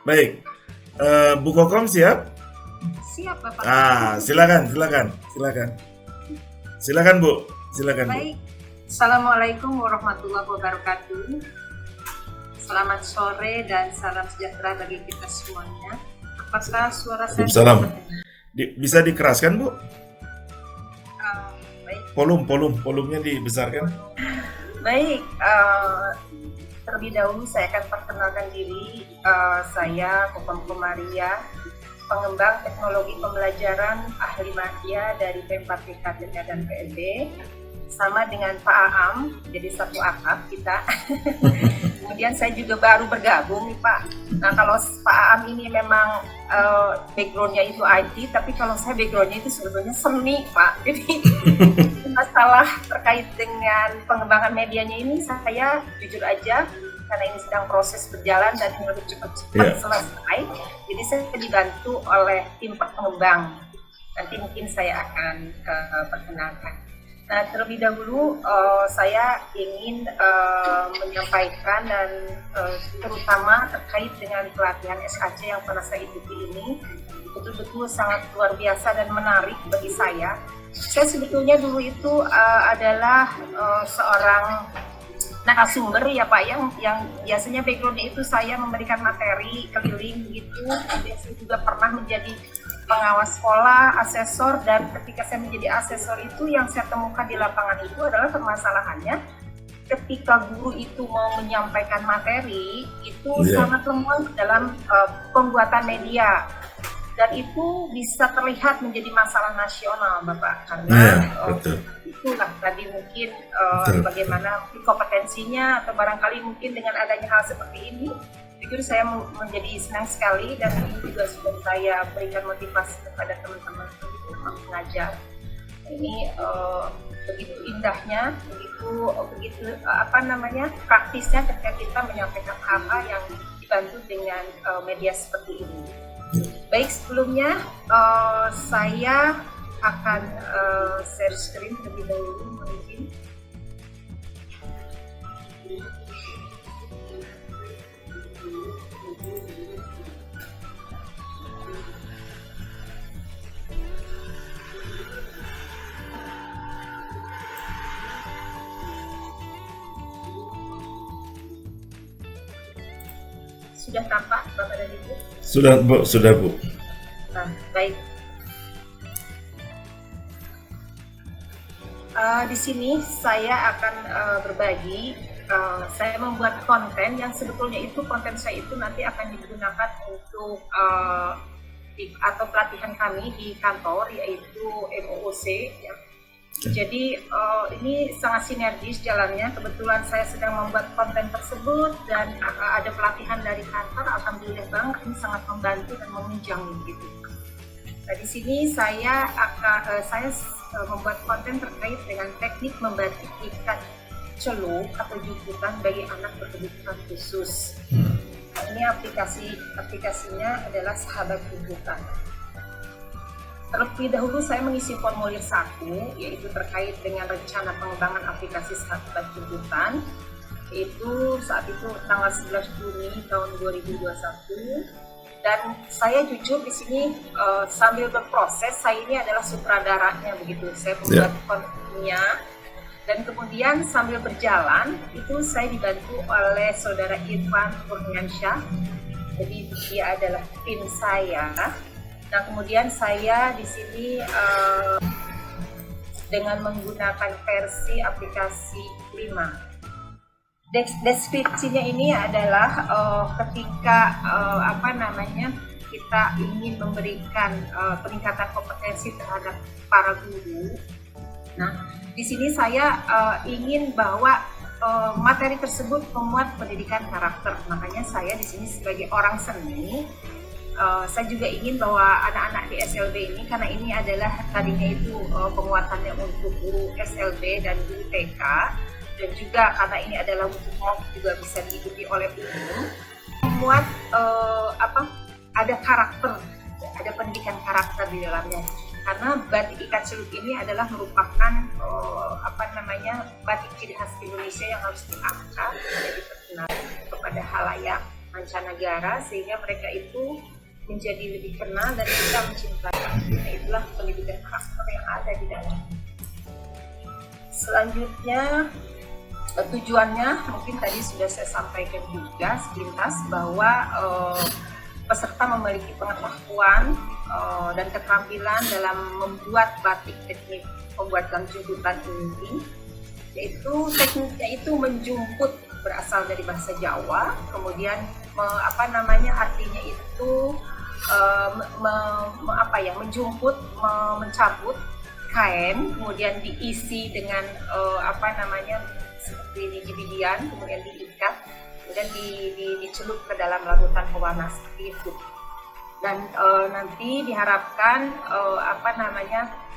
Baik. Bu Kokom siap? Siap, Bapak. Silakan Bu. Silakan Bu. Baik. Assalamualaikum warahmatullahi wabarakatuh. Selamat sore dan salam sejahtera bagi kita semuanya. Apakah suara saya Waalaikumsalam. Bisa dikeraskan Bu? Baik. Volumenya dibesarkan. Baik. Terlebih dahulu saya akan perkenalkan diri. Saya Kokom Komaria, pengembang teknologi pembelajaran ahli media dari Pempat TK dan PLB, sama dengan Pak Aam, jadi satu akap kita. Kemudian saya juga baru bergabung nih Pak. Nah kalau Pak Aam ini memang backgroundnya itu IT, tapi kalau saya backgroundnya itu sebetulnya seni Pak. Jadi masalah terkait dengan pengembangan medianya ini saya jujur aja, karena ini sedang proses berjalan dan harus cepat selesai. Jadi saya dibantu oleh tim pengembang. Nanti mungkin saya akan perkenalkan. Nah, terlebih dahulu saya ingin menyampaikan dan terutama terkait dengan pelatihan SAC yang pernah saya ikuti ini betul-betul sangat luar biasa dan menarik bagi saya. Saya sebetulnya dulu itu adalah seorang narasumber ya Pak yang biasanya backgroundnya itu saya memberikan materi keliling gitu. Saya juga pernah menjadi pengawas sekolah, asesor, dan ketika saya menjadi asesor itu yang saya temukan di lapangan itu adalah permasalahannya ketika guru itu mau menyampaikan materi itu sangat lemah dalam pembuatan media, dan itu bisa terlihat menjadi masalah nasional Bapak, karena itulah tadi mungkin bagaimana kompetensinya atau barangkali mungkin dengan adanya hal seperti ini jujur saya menjadi senang sekali, dan ini juga sudah saya berikan motivasi kepada teman-teman pengajar. Ini begitu indahnya, begitu praktisnya ketika kita menyampaikan hal yang dibantu dengan media seperti ini. Baik, sebelumnya saya akan share screen terlebih dahulu mungkin. Sudah tampak Bapak dan Ibu? Sudah Bu. Nah, baik. Di sini saya akan berbagi. Saya membuat konten yang sebetulnya itu konten saya itu nanti akan digunakan untuk atau pelatihan kami di kantor, yaitu MOOC ya. Jadi ini sangat sinergis jalannya. Kebetulan saya sedang membuat konten tersebut dan ada pelatihan dari kantor. Alhamdulillah banget, ini sangat membantu dan menunjang gitu. Nah, di sini saya membuat konten terkait dengan teknik membatik ikat celup atau juputan bagi anak berkebutuhan khusus. Nah, ini aplikasinya adalah Sahabat Juputan. Terlebih dahulu saya mengisi formulir 1, yaitu terkait dengan rencana pengembangan aplikasi Sahabat Juputan, yaitu saat itu tanggal 11 Juni tahun 2021. Dan saya jujur di sini sambil berproses, saya ini adalah sutradaranya begitu. Saya membuat kontennya, dan kemudian sambil berjalan itu saya dibantu oleh saudara Irfan Kurniansyah. Jadi dia adalah tim saya. Nah, kemudian saya di sini dengan menggunakan versi aplikasi 5. Deskripsinya ini adalah ketika kita ingin memberikan peningkatan kompetensi terhadap para guru. Nah, di sini saya ingin bahwa materi tersebut memuat pendidikan karakter. Makanya saya di sini sebagai orang seni, saya juga ingin bahwa anak-anak di SLB ini, karena ini adalah tadinya itu penguatannya untuk guru SLB dan guru TK, dan juga karena ini adalah untuk MOOC juga bisa diikuti oleh umum, membuat ada karakter, ada pendidikan karakter di dalamnya. Karena batik ikat celup ini adalah merupakan batik ciri khas Indonesia yang harus diangkat menjadi terkenal kepada halayak. mancanegara sehingga mereka itu menjadi lebih kenal dan kita mencintai. Nah, itulah pendidikan karakter yang ada di dalam. Selanjutnya tujuannya mungkin tadi sudah saya sampaikan juga sekilas bahwa peserta memiliki pengetahuan dan keterampilan dalam membuat batik teknik pembuatan jemputan ini, yaitu tekniknya itu menjumput berasal dari bahasa Jawa, kemudian artinya itu menjumput, mencabut kain, kemudian diisi dengan seperti biji-bijian, kemudian diikat, kemudian dicelup ke dalam larutan pewarna seperti itu. Dan nanti diharapkan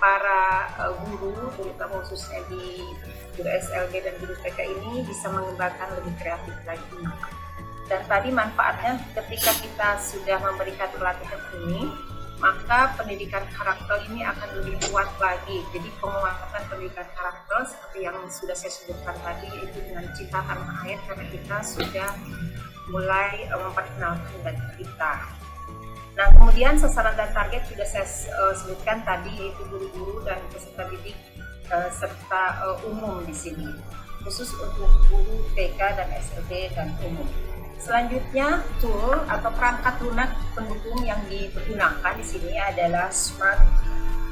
para guru, terutama khususnya di guru SLB dan guru TK ini bisa mengembangkan lebih kreatif lagi. Dan tadi manfaatnya ketika kita sudah memberikan pelatihan ini, maka pendidikan karakter ini akan lebih kuat lagi. Jadi penguatan pendidikan karakter seperti yang sudah saya sebutkan tadi, itu dengan cinta tanah air, karena kita sudah mulai memperkenalkan diri kita. Nah, kemudian sasaran dan target sudah saya sebutkan tadi, yaitu guru-guru dan peserta didik serta umum di sini, khusus untuk guru TK dan SLB dan umum. Selanjutnya, tool atau perangkat lunak pendukung yang digunakan di sini adalah Smart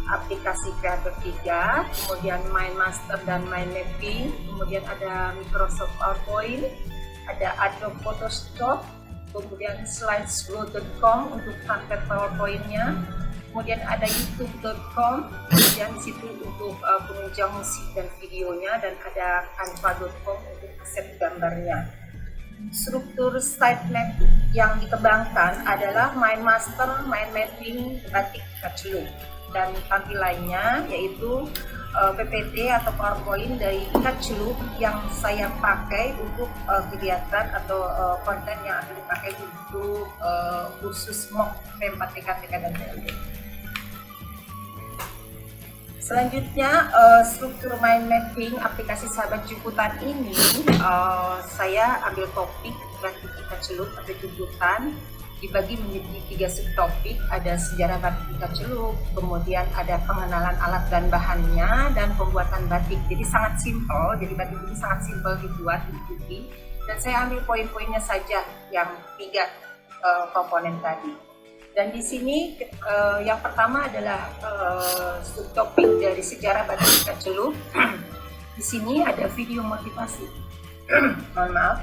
aplikasi Creator 3, kemudian MindMaster dan MindMapping, kemudian ada Microsoft PowerPoint, ada Adobe Photoshop, kemudian slideshow.com untuk template PowerPoint-nya, kemudian ada youtube.com, kemudian di situ untuk penunjang musik dan videonya, dan ada canva.com untuk aset gambarnya. Struktur sitemap yang dikembangkan adalah MindMaster, MindMapping, Batik Kacelu, dan tampilannya yaitu PPT atau PowerPoint dari Kacelu yang saya pakai untuk kegiatan atau konten yang akan dipakai untuk khusus MOOC P4 TK dan TLB. Selanjutnya, struktur mind mapping aplikasi sahabat jemputan ini, saya ambil topik kreativitas celup atau jemputan, dibagi menjadi 3 subtopik. Ada sejarah batik celup, kemudian ada pengenalan alat dan bahannya, dan pembuatan batik. Jadi sangat simpel, jadi batik ini sangat simpel dibuat, diikuti. Dan saya ambil poin-poinnya saja yang 3 komponen tadi. Dan di sini yang pertama adalah subtopik dari sejarah batik celup. Di sini ada video motivasi. Mohon maaf.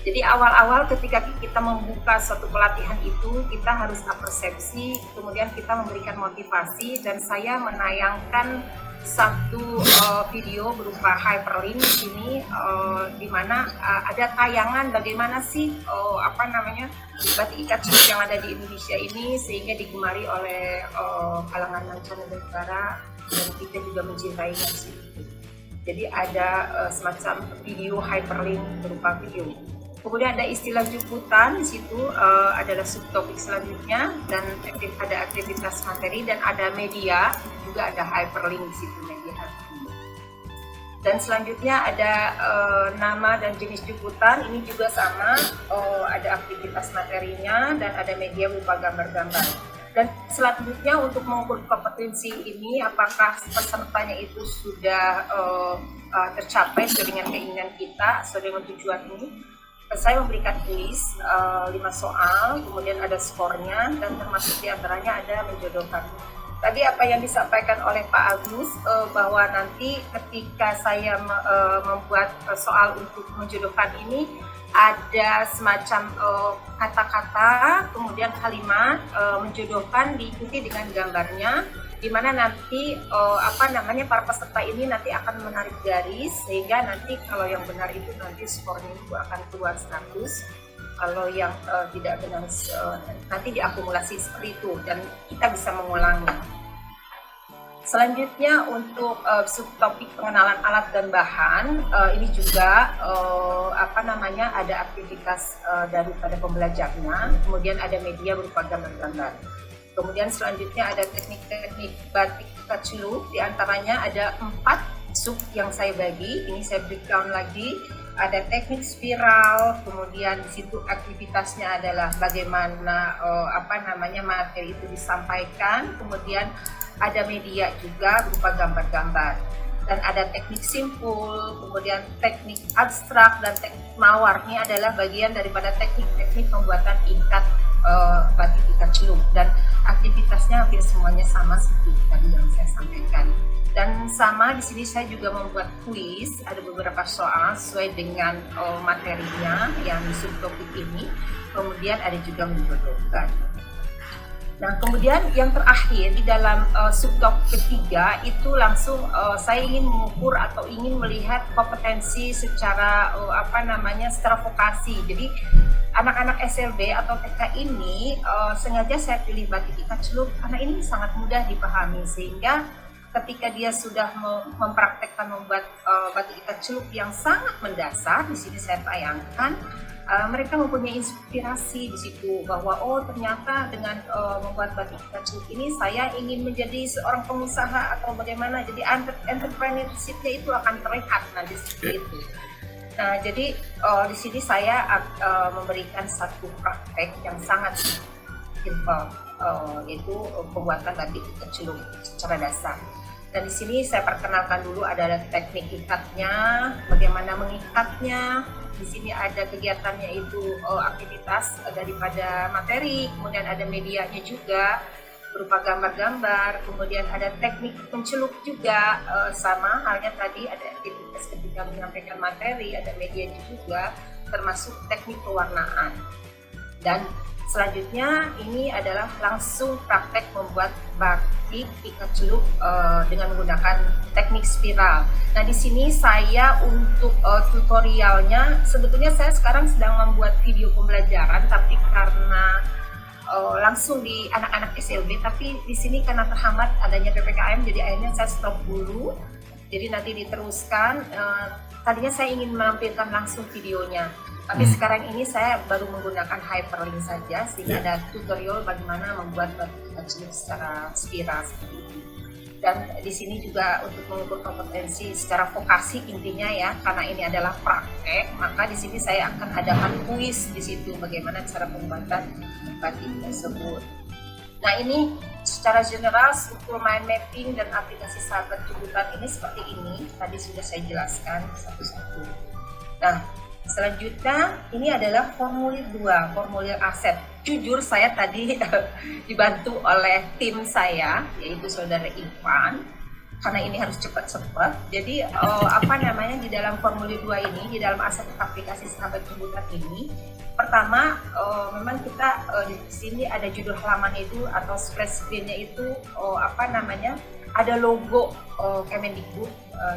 Jadi awal-awal ketika kita membuka suatu pelatihan itu, kita harus persepsi, kemudian kita memberikan motivasi, dan saya menayangkan satu video berupa hyperlink di sini, di mana ada tayangan bagaimana sih batik ikat celup yang ada di Indonesia ini sehingga digemari oleh kalangan mancanegara, dan kita juga mencintainya sih. Jadi ada semacam video hyperlink berupa video. Kemudian ada istilah jemputan di situ, adalah subtopik selanjutnya, dan ada aktivitas materi, dan ada media, juga ada hyperlink di situ, media. Dan selanjutnya ada nama dan jenis jemputan, ini juga sama, ada aktivitas materinya, dan ada media berupa gambar-gambar. Dan selanjutnya untuk mengukur kompetensi ini, apakah pesertanya itu sudah tercapai sesuai dengan keinginan kita, sesuai dengan tujuan ini. Saya memberikan kuis 5 soal, kemudian ada skornya, dan termasuk diantaranya ada menjodohkan. Tadi apa yang disampaikan oleh Pak Agus, bahwa nanti ketika saya membuat soal untuk menjodohkan ini, ada semacam kata-kata, kemudian kalimat menjodohkan diikuti dengan gambarnya, di mana nanti para peserta ini nanti akan menarik garis, sehingga nanti kalau yang benar itu nanti skornya itu akan keluar 100, kalau yang tidak benar nanti diakumulasi seperti itu, dan kita bisa mengulangnya. Selanjutnya untuk subtopik pengenalan alat dan bahan, ini juga ada aktivitas daripada pembelajarnya, kemudian ada media berupa gambar-gambar. Kemudian selanjutnya ada teknik-teknik batik celup, diantaranya ada 4 sub yang saya bagi, ini saya breakdown lagi. ada teknik spiral, kemudian di situ aktivitasnya adalah bagaimana materi itu disampaikan, kemudian ada media juga berupa gambar-gambar, dan ada teknik simpul, kemudian teknik abstrak dan teknik mawar. Ini adalah bagian daripada teknik-teknik pembuatan ikat batik ikat celup, dan aktivitasnya hampir semuanya sama seperti tadi yang saya sampaikan. Dan sama di sini saya juga membuat kuis, ada beberapa soal sesuai dengan materinya yang di subtopik ini. Kemudian ada juga menjodohkan. Nah, kemudian yang terakhir di dalam subtopik ketiga itu langsung saya ingin mengukur atau ingin melihat kompetensi secara secara vokasi. Jadi anak-anak SLB atau TK ini sengaja saya pilih batik ikat celup karena ini sangat mudah dipahami, sehingga ketika dia sudah mempraktekkan membuat batik ikat celup yang sangat mendasar, di sini saya tayangkan, mereka mempunyai inspirasi di situ bahwa ternyata dengan membuat batik ikat celup ini saya ingin menjadi seorang pengusaha atau bagaimana. Jadi entrepreneurship-nya itu akan terlihat nanti seperti itu. Nah, jadi di sini saya memberikan satu praktek yang sangat simple, yaitu pembuatan batik ikat celup secara dasar. Dan di sini saya perkenalkan dulu adalah teknik ikatnya, bagaimana mengikatnya. Di sini ada kegiatannya itu aktivitas daripada materi, kemudian ada medianya juga berupa gambar-gambar, kemudian ada teknik pencelup juga, sama halnya tadi ada aktivitas ketika menyampaikan materi, ada medianya juga, termasuk teknik pewarnaan. Dan selanjutnya ini adalah langsung praktek membuat batik ikat celup dengan menggunakan teknik spiral. Nah, di sini saya untuk tutorialnya, sebetulnya saya sekarang sedang membuat video pembelajaran, tapi karena langsung di anak-anak SLB, tapi di sini karena terhambat adanya PPKM, jadi akhirnya saya stop dulu. Jadi nanti diteruskan. Tadinya saya ingin menampilkan langsung videonya, tapi sekarang ini saya baru menggunakan hyperlink saja, sehingga ada tutorial bagaimana membuat batik ikat celup secara spiral seperti ini. Dan di sini juga untuk mengukur kompetensi secara vokasi intinya ya, karena ini adalah praktek, maka di sini saya akan adakan kuis di situ bagaimana cara pembuatan batik tersebut. Nah, ini secara general struktur mind mapping dan aplikasi sahabat tuntutan ini seperti ini. Tadi sudah saya jelaskan satu-satu. Nah, selanjutnya ini adalah formulir 2, formulir aset. Jujur saya tadi dibantu oleh tim saya, yaitu saudara Ivan, karena ini harus cepat-cepat. Jadi di dalam formulir 2 ini, di dalam aset aplikasi sahabat tuntutan ini, pertama memang kita di sini ada judul halaman itu atau splash screen-nya itu ada logo Kemendikbud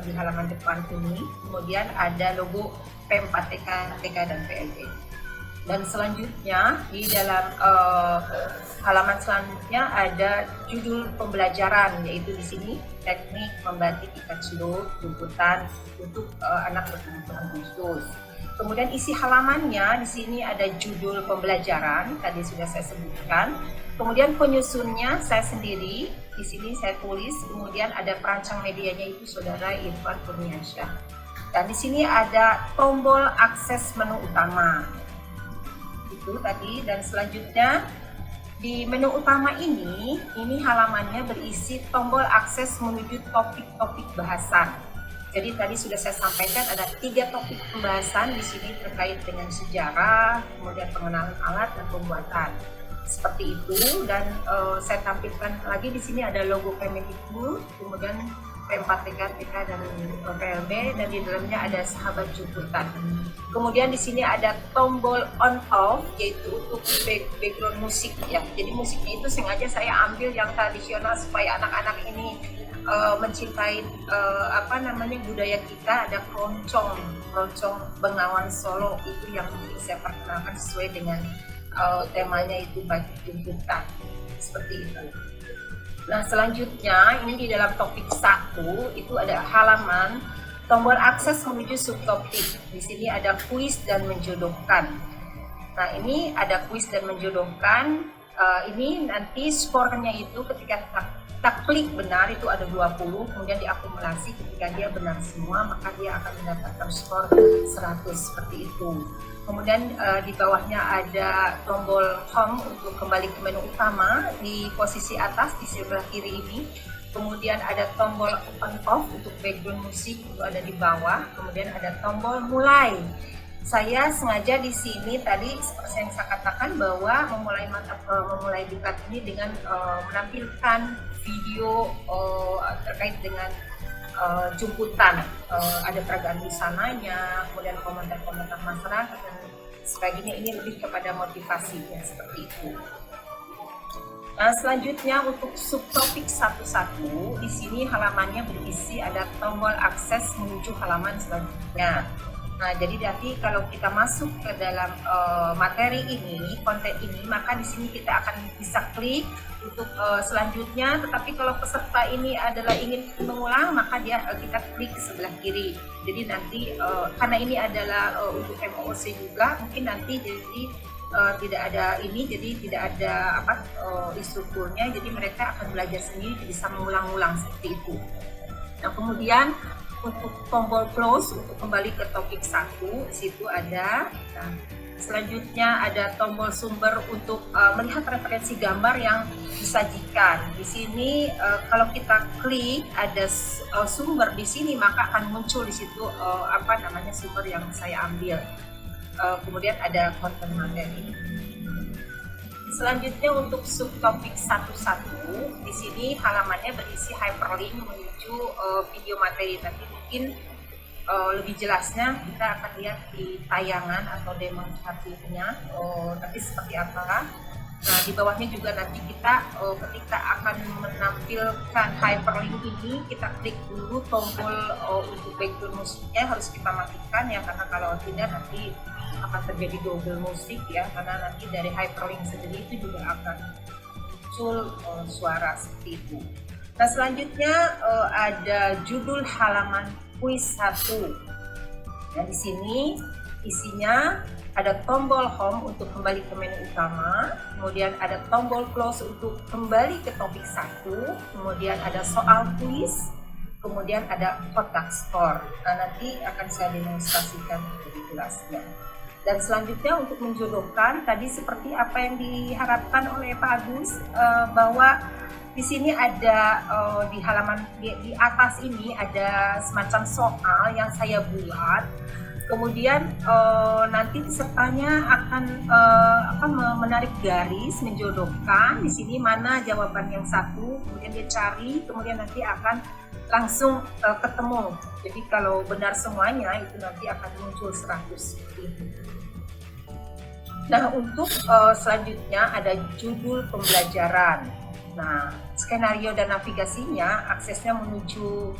di halaman depan ini, kemudian ada logo P4TK, TK dan PLB. Dan selanjutnya di dalam halaman selanjutnya ada judul pembelajaran, yaitu di sini teknik membatik ikat celup tuntutan untuk anak berkebutuhan khusus. Kemudian isi halamannya di sini ada judul pembelajaran, tadi sudah saya sebutkan. Kemudian penyusunnya saya sendiri, di sini saya tulis. Kemudian ada perancang medianya itu saudara Irfan Kurniansyah. Dan di sini ada tombol akses menu utama. Itu tadi. Dan selanjutnya di menu utama ini halamannya berisi tombol akses menuju topik-topik bahasan. Jadi tadi sudah saya sampaikan ada 3 topik pembahasan di sini terkait dengan sejarah, kemudian pengenalan alat dan pembuatan. Seperti itu, dan saya tampilkan lagi di sini ada logo Kemendikbud, kemudian P4TK, TK dan PLB, dan di dalamnya ada sahabat tuntutan. Kemudian di sini ada tombol on off, yaitu untuk background musik ya. Jadi musiknya itu sengaja saya ambil yang tradisional supaya anak-anak ini mencintai budaya kita. Ada keroncong Bengawan Solo, itu yang saya perkenalkan sesuai dengan temanya itu batik tuntutan seperti itu. Nah, selanjutnya ini di dalam topik 1 itu ada halaman tombol akses menuju subtopik. Di sini ada kuis dan menjodohkan. Nah, ini ada kuis dan menjodohkan. Ini nanti skornya itu ketika kita klik benar itu ada 20, kemudian diakumulasi ketika dia benar semua maka dia akan mendapatkan skor 100 seperti itu. Kemudian di bawahnya ada tombol home untuk kembali ke menu utama di posisi atas di sebelah kiri ini. Kemudian ada tombol on off untuk background musik itu ada di bawah. Kemudian ada tombol mulai. Saya sengaja di sini tadi seperti yang saya katakan bahwa memulai diklat ini dengan menampilkan video terkait dengan jemputan, ada peragaan busananya, kemudian komentar-komentar masyarakat dan sebagainya. Ini lebih kepada motivasinya seperti itu. Nah, selanjutnya untuk subtopik 11 di sini halamannya berisi ada tombol akses menuju halaman selanjutnya. Nah, jadi nanti kalau kita masuk ke dalam materi ini, konten ini, maka di sini kita akan bisa klik untuk selanjutnya. Tetapi kalau peserta ini adalah ingin mengulang, maka kita klik ke sebelah kiri. Jadi nanti karena ini adalah untuk MOOC juga, mungkin nanti jadi tidak ada ini, jadi tidak ada instrukturnya. Jadi mereka akan belajar sendiri, bisa mengulang-ulang seperti itu. Nah, kemudian untuk tombol close untuk kembali ke topik 1 situ ada. Nah, selanjutnya ada tombol sumber untuk melihat referensi gambar yang disajikan. Di sini kalau kita klik ada sumber di sini maka akan muncul di situ sumber yang saya ambil. Kemudian ada konten materi. Selanjutnya untuk subtopik 11 di sini halamannya berisi hyperlink menuju video materi. Nanti mungkin lebih jelasnya kita akan lihat di tayangan atau demonstrasinya nanti seperti apa. Nah, di bawahnya juga nanti kita ketika akan menampilkan hyperlink ini kita klik dulu tombol untuk background musiknya harus kita matikan ya, karena kalau tidak nanti akan terjadi double musik ya, karena nanti dari hyperlink sendiri itu juga akan muncul suara seperti itu. Nah, selanjutnya ada judul halaman kuis 1. Nah, di sini isinya ada tombol home untuk kembali ke menu utama, kemudian ada tombol close untuk kembali ke topik 1, kemudian ada soal kuis, kemudian ada kotak skor. Nah, nanti akan saya demonstrasikan lebih jelasnya. Dan selanjutnya untuk menjodohkan tadi seperti apa yang diharapkan oleh Pak Agus, bahwa di sini ada di halaman di atas ini ada semacam soal yang saya buat. Kemudian nanti pesertanya akan menarik garis menjodohkan di sini mana jawaban yang satu, kemudian dia cari, kemudian nanti akan langsung ketemu. Jadi kalau benar semuanya itu nanti akan muncul 100. Nah, untuk selanjutnya ada judul pembelajaran. Nah, skenario dan navigasinya aksesnya menuju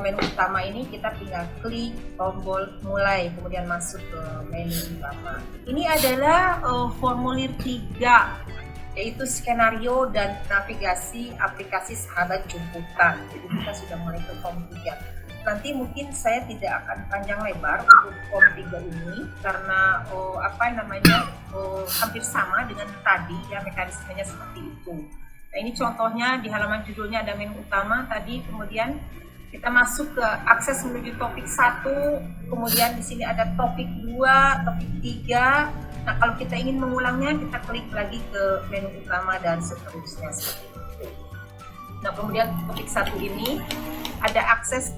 menu utama ini kita tinggal klik tombol mulai kemudian masuk ke menu utama. Ini adalah formulir 3 yaitu skenario dan navigasi aplikasi sahabat jemputan. Jadi kita sudah mulai ke form 3. Nanti mungkin saya tidak akan panjang lebar untuk form 3 ini karena hampir sama dengan tadi ya, mekanismenya seperti itu. Nah, ini contohnya di halaman judulnya ada menu utama tadi, kemudian kita masuk ke akses menuju topik 1, kemudian di sini ada topik 2, topik 3. Nah, kalau kita ingin mengulangnya kita klik lagi ke menu utama dan seterusnya seperti itu. Nah, kemudian topik 1 ini ada akses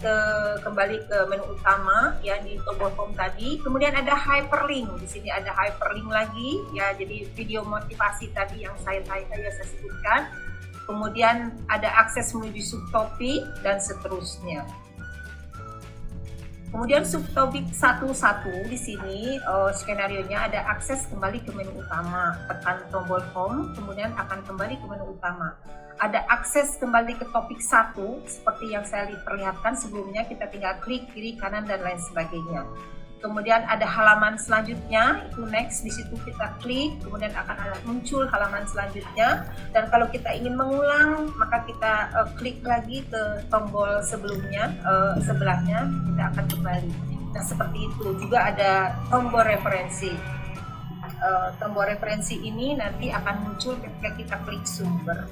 kembali ke menu utama ya di tombol home tadi. Kemudian ada hyperlink. Di sini ada hyperlink lagi ya. Jadi video motivasi tadi yang saya sebutkan. Kemudian ada akses menuju subtopik dan seterusnya. Kemudian subtopik 11 di sini skenarionya ada akses kembali ke menu utama. Tekan tombol home, kemudian akan kembali ke menu utama. Ada akses kembali ke topik 1 seperti yang saya perlihatkan sebelumnya, kita tinggal klik kiri, kanan dan lain sebagainya. Kemudian ada halaman selanjutnya, itu next, di situ kita klik, kemudian akan muncul halaman selanjutnya. Dan kalau kita ingin mengulang, maka kita klik lagi ke tombol sebelumnya, sebelahnya, kita akan kembali. Nah, seperti itu. Juga ada tombol referensi. Tombol referensi ini nanti akan muncul ketika kita klik sumber.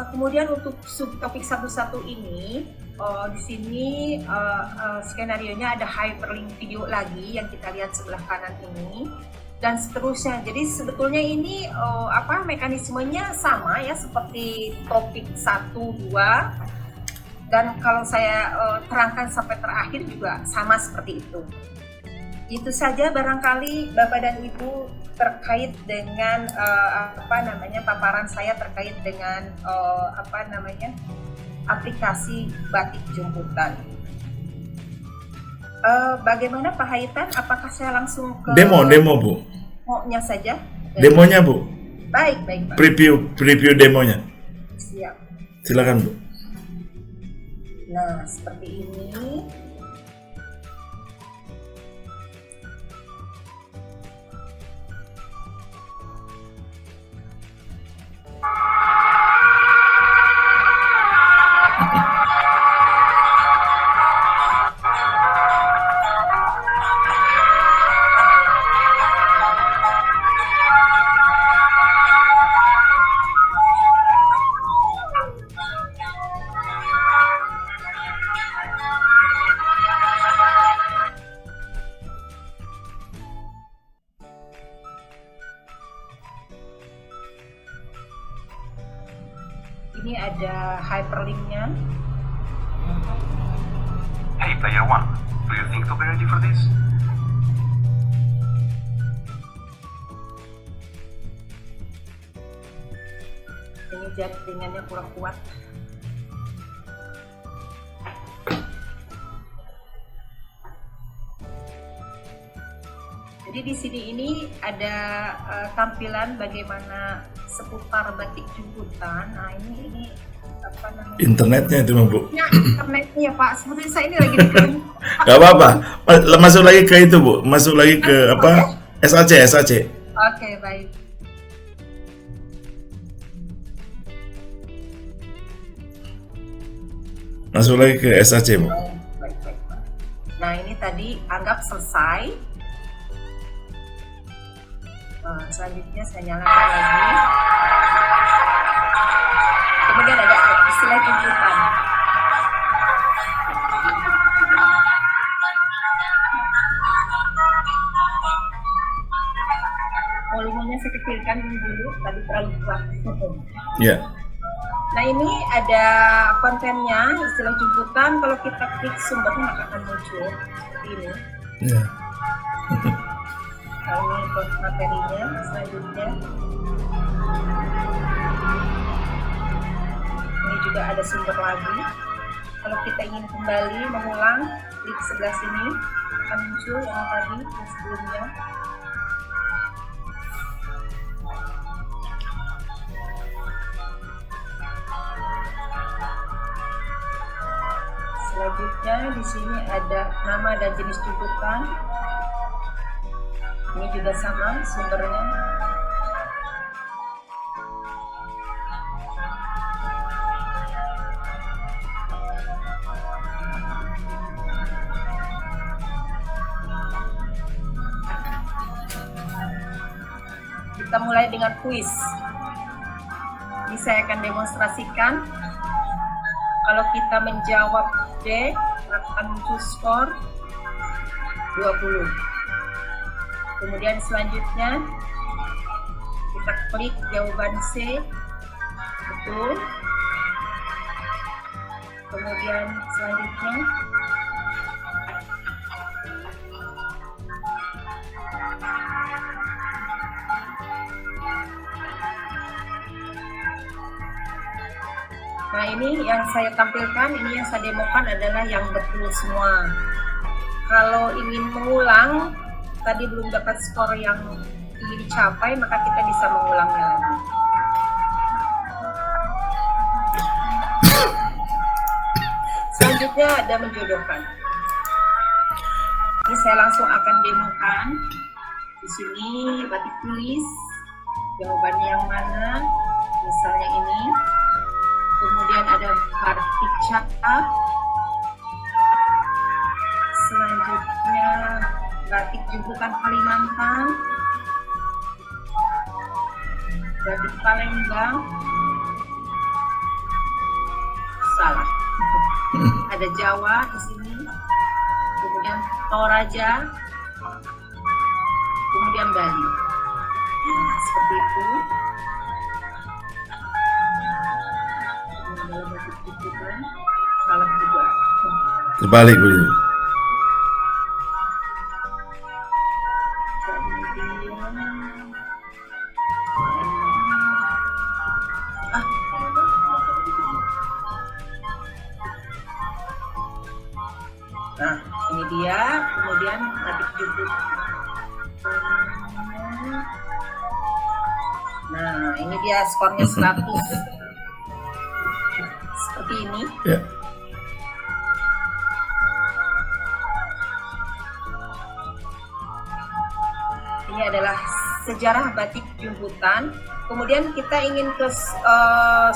Kemudian untuk subtopik satu-satu ini, di sini skenarionya ada hyperlink video lagi yang kita lihat sebelah kanan ini dan seterusnya. Jadi sebetulnya ini mekanismenya sama ya seperti topik 1, 2 dan kalau saya terangkan sampai terakhir juga sama seperti itu. Itu saja barangkali Bapak dan Ibu terkait dengan paparan saya terkait dengan aplikasi batik jemputan. Bagaimana Pak Haitan? Apakah saya langsung ke Demo Bu. Nya saja? Demonya Bu. Baik Pak. Preview demonya. Siap. Silakan Bu. Nah, seperti ini. Ini ada hyperlinknya. Hey, player one, do you think they'll be ready for this? Ini jaringannya kurang kuat. Jadi di sini ini ada tampilan bagaimana seputar batik jemputan. Nah ini apa namanya? Internetnya itu Bu. Ya, internetnya Pak. Sebetulnya saya ini lagi di Gak apa-apa. Masuk lagi ke itu Bu. Masuk lagi ke apa? SAC. Oke, baik. Masuk lagi ke SAC Bu. Baik, Pak. Nah ini tadi anggap selesai. Selanjutnya saya nyalakan lagi. Kemudian ada istilah jemputan. Volumenya saya kecilkan dulu, tadi terlalu kuat. Ya. Nah ini ada kontennya, istilah jemputan. Kalau kita klik sumbernya maka akan muncul seperti ini. Ya. Nah, ini materinya selanjutnya. Ini juga ada sumber lagi. Kalau kita ingin kembali mengulang, klik sebelah sini akan muncul yang tadi yang sebelumnya. Selanjutnya di sini ada nama dan jenis jemputan. Ini juga sama sumbernya. Kita mulai dengan kuis. Ini saya akan demonstrasikan. Kalau kita menjawab D, akan muncul skor 20. Kemudian selanjutnya kita klik jawaban C, betul. Kemudian selanjutnya nah ini yang saya tampilkan, ini yang saya demokan adalah yang betul semua. Kalau ingin mengulang, tadi belum dapat skor yang ingin dicapai, maka kita bisa mengulangnya lagi. Selanjutnya ada menjodohkan. Ini saya langsung akan demokan. Di sini batik tulis, jawabannya yang mana, misalnya ini. Kemudian ada batik cap. Selanjutnya batik jemputan Kalimantan, batik Palembang, salah. Ada Jawa di sini, kemudian Toraja, kemudian Bali. Nah, seperti itu. Ini adalah batik jemputan, salah juga. Terbalik begitu. Nah, ini dia, kemudian batik jeput. Nah, ini dia skornya 100. Seperti ini. Ya. Ini adalah sejarah batik jemputan. Kemudian kita ingin ke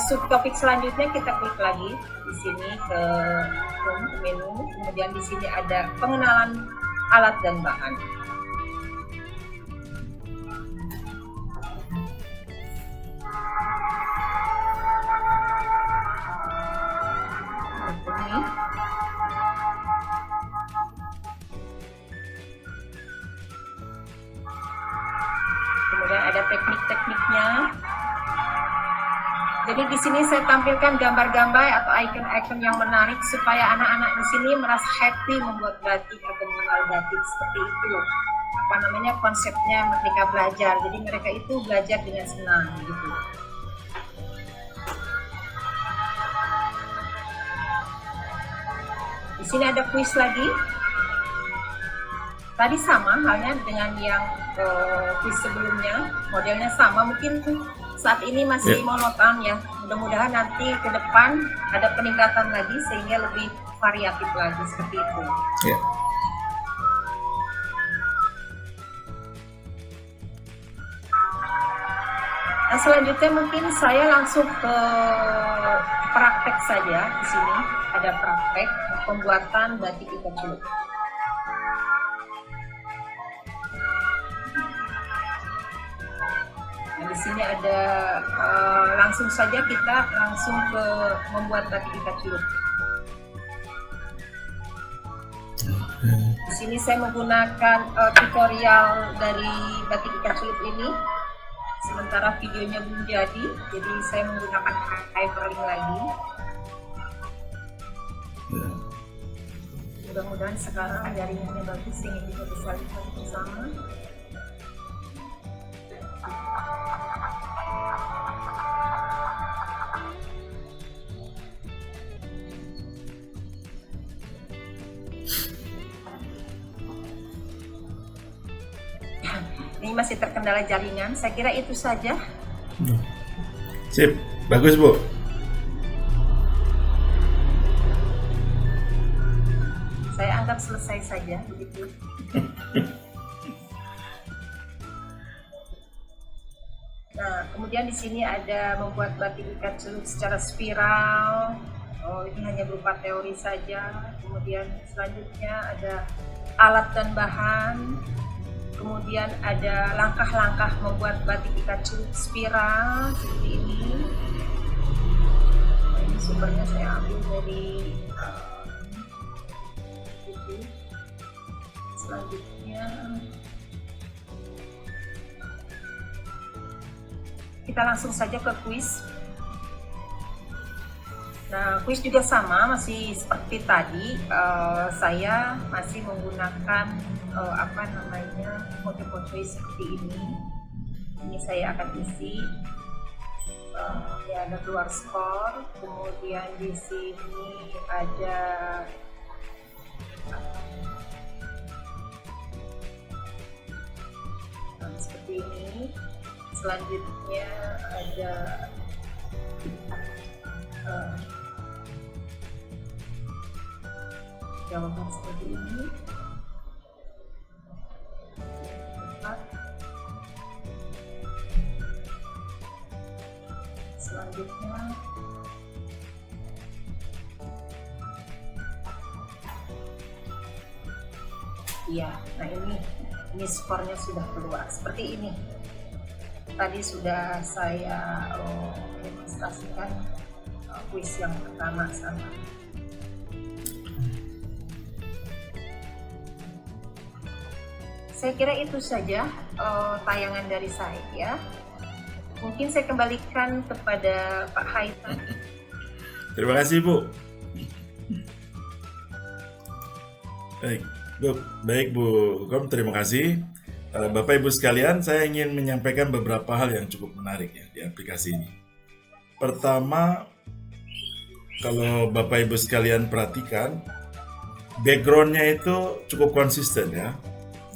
subtopik selanjutnya, kita klik lagi di sini ke menu. Kemudian di sini ada pengenalan alat dan bahan. Ini. Kemudian ada teknik-tekniknya. Jadi di sini saya tampilkan gambar-gambar atau icon-icon yang menarik supaya anak-anak di sini merasa happy membuat batik atau mengenal batik, seperti itu. Apa namanya, konsepnya Merdeka Belajar. Jadi mereka itu belajar dengan senang gitu. Di sini ada kuis lagi. Tadi sama halnya dengan yang kuis sebelumnya, modelnya sama, mungkin saat ini masih monoton ya. Mudah-mudahan nanti ke depan ada peningkatan lagi sehingga lebih variatif lagi, seperti itu. Ya. Nah, selanjutnya mungkin saya langsung ke praktek saja. Di sini ada praktek pembuatan batik ikat celup. Nah, di sini ada langsung saja kita langsung ke membuat batik ikat celup. Di sini saya menggunakan tutorial dari batik ikat celup ini. Sementara videonya belum jadi saya menggunakan hyperlink lagi. Mudah-mudahan sekarang jaringannya bagus sehingga kita bisa lihat bersama. Ini masih terkendala jaringan, saya kira itu saja. Sip, bagus Bu. Saya anggap selesai saja begitu. Nah, kemudian di sini ada membuat batik ikat celup secara spiral. Oh, ini hanya berupa teori saja. Kemudian selanjutnya ada alat dan bahan. Kemudian ada langkah-langkah membuat batik ikat celup spiral seperti ini. Nah, ini sumbernya saya ambil dari buku. Selanjutnya kita langsung saja ke kuis. Nah, kuis juga sama, masih seperti tadi. Saya masih menggunakan foto-foto seperti ini. Ini saya akan isi. Ya, ada keluar skor. Kemudian di sini ada seperti ini. Selanjutnya ada jawaban seperti ini. Selanjutnya iya, nah ini skornya sudah keluar seperti ini. Tadi sudah saya demonstrasikan kuis yang pertama sama. Saya kira itu saja tayangan dari saya. Mungkin saya kembalikan kepada Pak Haitham. Terima kasih Bu. Baik Bu Hukom, terima kasih. Bapak Ibu sekalian, saya ingin menyampaikan beberapa hal yang cukup menarik ya di aplikasi ini. Pertama, kalau Bapak Ibu sekalian perhatikan, background-nya itu cukup konsisten ya.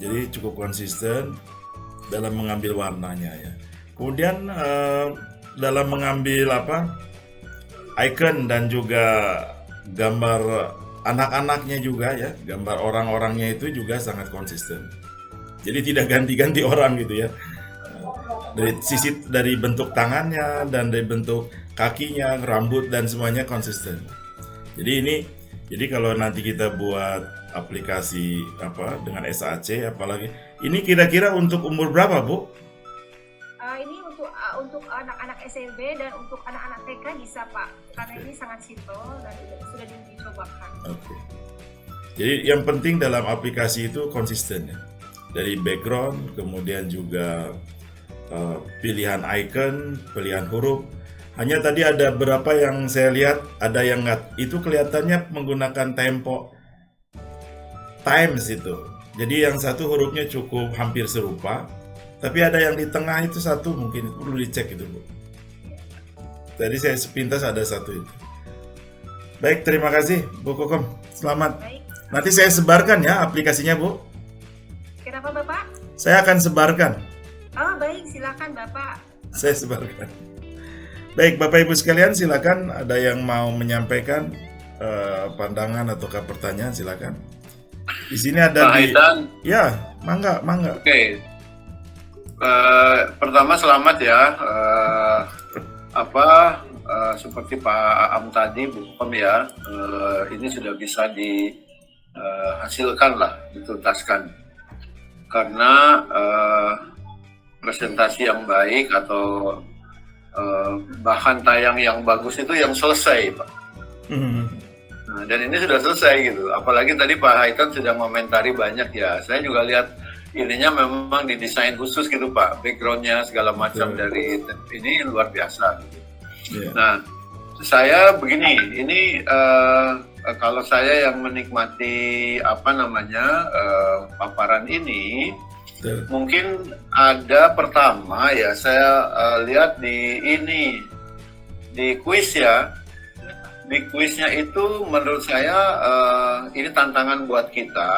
Jadi cukup konsisten dalam mengambil warnanya ya. Kemudian dalam mengambil icon dan juga gambar anak-anaknya juga ya, gambar orang-orangnya itu juga sangat konsisten. Jadi tidak ganti-ganti orang gitu ya. Dari bentuk tangannya dan dari bentuk kakinya, rambut dan semuanya konsisten. Jadi kalau nanti kita buat aplikasi dengan SAC apalagi ini kira-kira untuk umur berapa Bu? Ini untuk anak-anak SMP dan untuk anak-anak TK bisa Pak, karena ini sangat simple dan sudah dicobakan. Oke. Jadi yang penting dalam aplikasi itu konsisten ya. Dari background, kemudian juga pilihan icon, pilihan huruf. Hanya tadi ada beberapa yang saya lihat ada yang itu kelihatannya menggunakan tempo times itu. Jadi yang satu hurufnya cukup hampir serupa, tapi ada yang di tengah itu satu mungkin itu perlu dicek itu Bu. Tadi saya sepintas ada satu itu. Baik, terima kasih Bu Kokom. Selamat. Baik. Nanti saya sebarkan ya aplikasinya Bu. Kenapa Bapak? Saya akan sebarkan. Oh baik, silakan Bapak. Saya sebarkan. Baik, Bapak Ibu sekalian, silakan ada yang mau menyampaikan pandangan ataukah pertanyaan, silakan. Di sini ada Pak Haitham. Ya, mangga. Oke. Pertama selamat ya. Seperti Pak Am tadi, Bu Hukom ya, ini sudah bisa dihasilkan lah, dituntaskan. Karena presentasi yang baik atau bahan tayang yang bagus itu yang selesai, Pak. Nah, dan ini sudah selesai gitu. Apalagi tadi Pak Haitham sudah komentari banyak ya. Saya juga lihat ininya memang didesain khusus gitu Pak. Backgroundnya segala macam dari ini luar biasa. Yeah. Nah, saya begini. Ini kalau saya yang menikmati paparan ini. Mungkin ada pertama ya saya lihat di kuis ya. Di kuisnya itu menurut saya ini tantangan buat kita,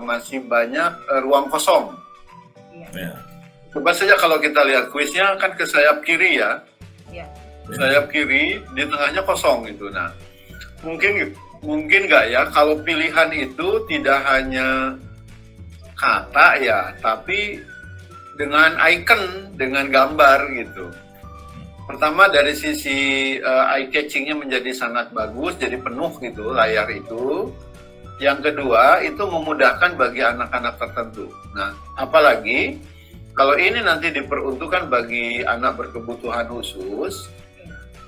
masih banyak ruang kosong. Yeah. Coba saja kalau kita lihat kuisnya kan ke sayap kiri ya. Yeah. Sayap kiri di tengahnya kosong gitu. Nah, mungkin nggak ya kalau pilihan itu tidak hanya kata ya, tapi dengan icon, dengan gambar gitu. Pertama dari sisi eye catching-nya menjadi sangat bagus, jadi penuh gitu layar itu. Yang kedua itu memudahkan bagi anak-anak tertentu. Nah, apalagi kalau ini nanti diperuntukkan bagi anak berkebutuhan khusus.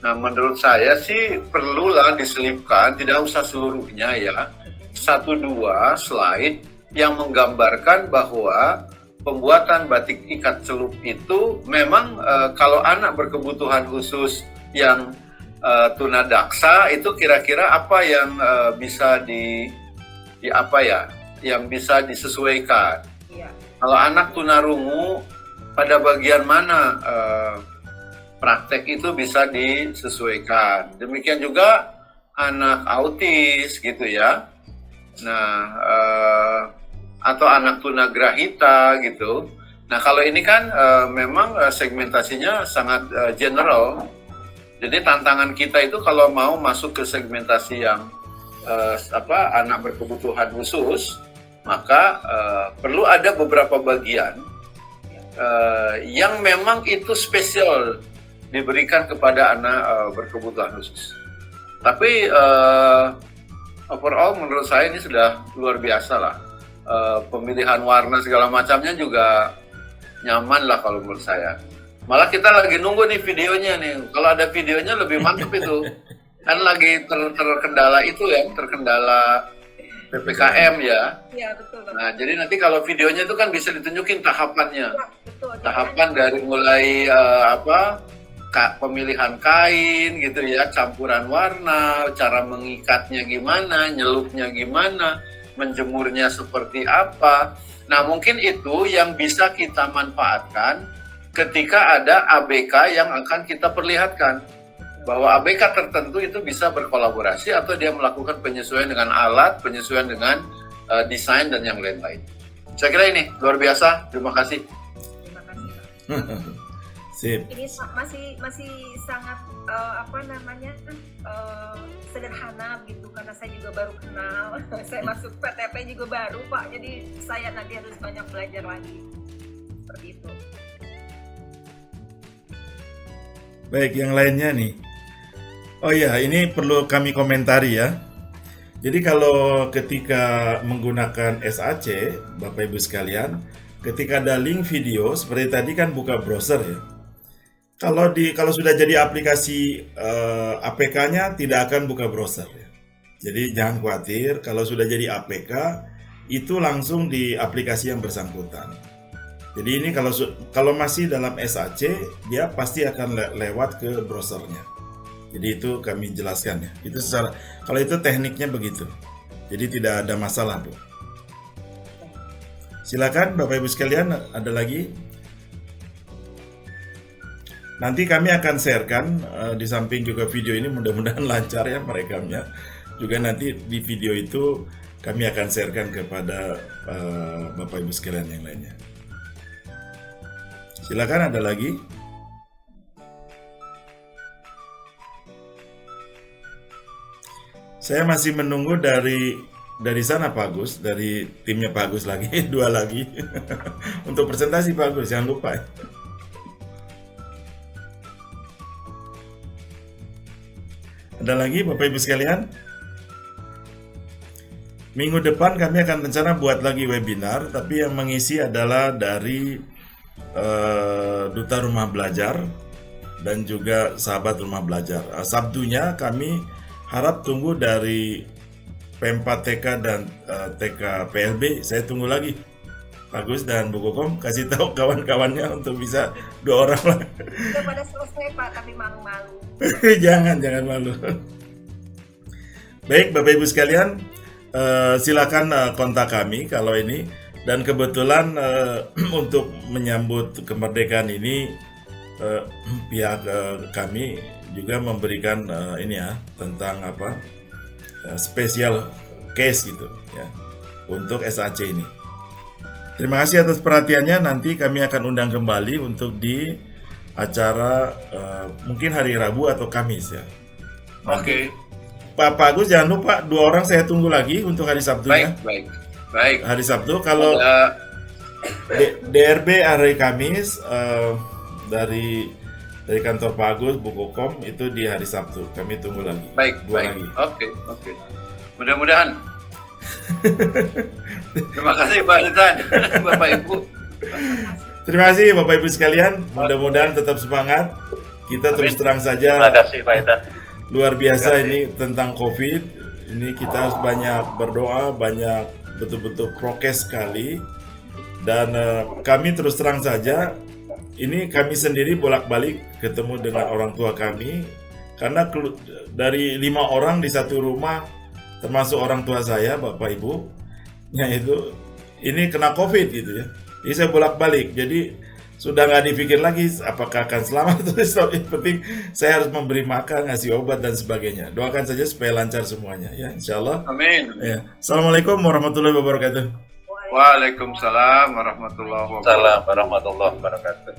Nah, menurut saya sih perlulah diselipkan, tidak usah seluruhnya ya, 1-2 slide yang menggambarkan bahwa pembuatan batik ikat celup itu memang kalau anak berkebutuhan khusus yang tunadaksa itu kira-kira apa yang bisa yang bisa disesuaikan. Iya. Kalau anak tunarungu pada bagian mana praktek itu bisa disesuaikan. Demikian juga anak autis gitu ya. Nah, atau anak tunagrahita gitu. Nah, kalau ini kan memang segmentasinya sangat general. Jadi tantangan kita itu kalau mau masuk ke segmentasi yang anak berkebutuhan khusus, maka perlu ada beberapa bagian yang memang itu spesial diberikan kepada anak berkebutuhan khusus. Tapi overall menurut saya ini sudah luar biasa lah. Pemilihan warna segala macamnya juga nyaman lah kalau menurut saya. Malah kita lagi nunggu nih videonya nih. Kalau ada videonya lebih mantap itu. kan lagi terkendala itu ya, terkendala PPKM ya. Iya, betul, Bapak. Nah, jadi nanti kalau videonya itu kan bisa ditunjukin tahapannya. Ya, betul. Tahapan dari mulai pemilihan kain gitu ya, campuran warna, cara mengikatnya gimana, nyelupnya gimana, menjemurnya seperti apa. Nah, mungkin itu yang bisa kita manfaatkan ketika ada ABK yang akan kita perlihatkan. Bahwa ABK tertentu itu bisa berkolaborasi atau dia melakukan penyesuaian dengan alat, penyesuaian dengan desain dan yang lain-lain. Saya kira ini luar biasa. Terima kasih. Terima kasih, Pak. Sip. Ini masih sangat sederhana gitu, karena saya juga baru kenal. Saya masuk PTP juga baru, Pak. Jadi saya nanti harus banyak belajar lagi. Seperti itu. Baik, yang lainnya nih. Oh iya, ini perlu kami komentari ya. Jadi kalau ketika menggunakan SAC, Bapak Ibu sekalian, ketika ada link video seperti tadi kan buka browser ya. Kalau sudah jadi aplikasi APK-nya tidak akan buka browser ya. Jadi jangan khawatir, kalau sudah jadi APK itu langsung di aplikasi yang bersangkutan. Jadi ini kalau masih dalam SAC, dia pasti akan lewat ke browsernya. Jadi itu kami jelaskan ya. Itu kalau itu tekniknya begitu. Jadi tidak ada masalah, Bu. Silakan Bapak Ibu sekalian, ada lagi? Nanti kami akan sharekan di samping juga video ini, mudah-mudahan lancar ya merekamnya. Juga nanti di video itu kami akan sharekan kepada Bapak Ibu sekalian yang lainnya. Silakan, ada lagi? Saya masih menunggu dari sana Pak Agus, dari timnya Pak Agus lagi, 2 lagi. Untuk presentasi Pak Agus, jangan lupa ya. Ada lagi Bapak Ibu sekalian? Minggu depan kami akan rencana buat lagi webinar, tapi yang mengisi adalah dari Duta Rumah Belajar dan juga Sahabat Rumah Belajar. Sabtunya kami harap tunggu dari P4 TK dan TK PLB. Saya tunggu lagi. Bagus dan Bu Kokom kasih tahu kawan-kawannya untuk bisa 2 orang lah. Sudah pada selesai Pak, tapi malu-malu. jangan malu. Baik Bapak Ibu sekalian, silakan kontak kami kalau ini. Dan kebetulan untuk menyambut kemerdekaan ini pihak kami juga memberikan ini ya tentang spesial case gitu ya untuk SAC ini. Terima kasih atas perhatiannya. Nanti kami akan undang kembali untuk di acara mungkin hari Rabu atau Kamis ya. Oke. Pak Agus jangan lupa 2 orang saya tunggu lagi untuk hari Sabtunya. Baik. Hari Sabtu kalau DRB hari Kamis dari kantor Pak Agus, Bu Kokom itu di hari Sabtu. Kami tunggu lagi. Baik. Lagi. Oke. Mudah-mudahan. Terima kasih Pak Intan, Bapak Ibu. Terima kasih Bapak Ibu sekalian. Mudah-mudahan tetap semangat. Kita terus terang saja. Terima kasih Pak Intan. Luar biasa ini tentang COVID. Ini kita harus banyak berdoa, banyak betul-betul prokes sekali. Dan kami terus terang saja. Ini kami sendiri bolak-balik ketemu dengan orang tua kami, karena dari 5 orang di satu rumah, termasuk orang tua saya, Bapak Ibu, itu ini kena COVID gitu ya. Jadi saya bolak-balik, jadi sudah nggak dipikir lagi apakah akan selamat atau yang penting saya harus memberi makan, ngasih obat dan sebagainya. Doakan saja supaya lancar semuanya ya, insya Allah. Amin. Ya. Assalamualaikum warahmatullahi wabarakatuh. Waalaikumsalam warahmatullahi wabarakatuh.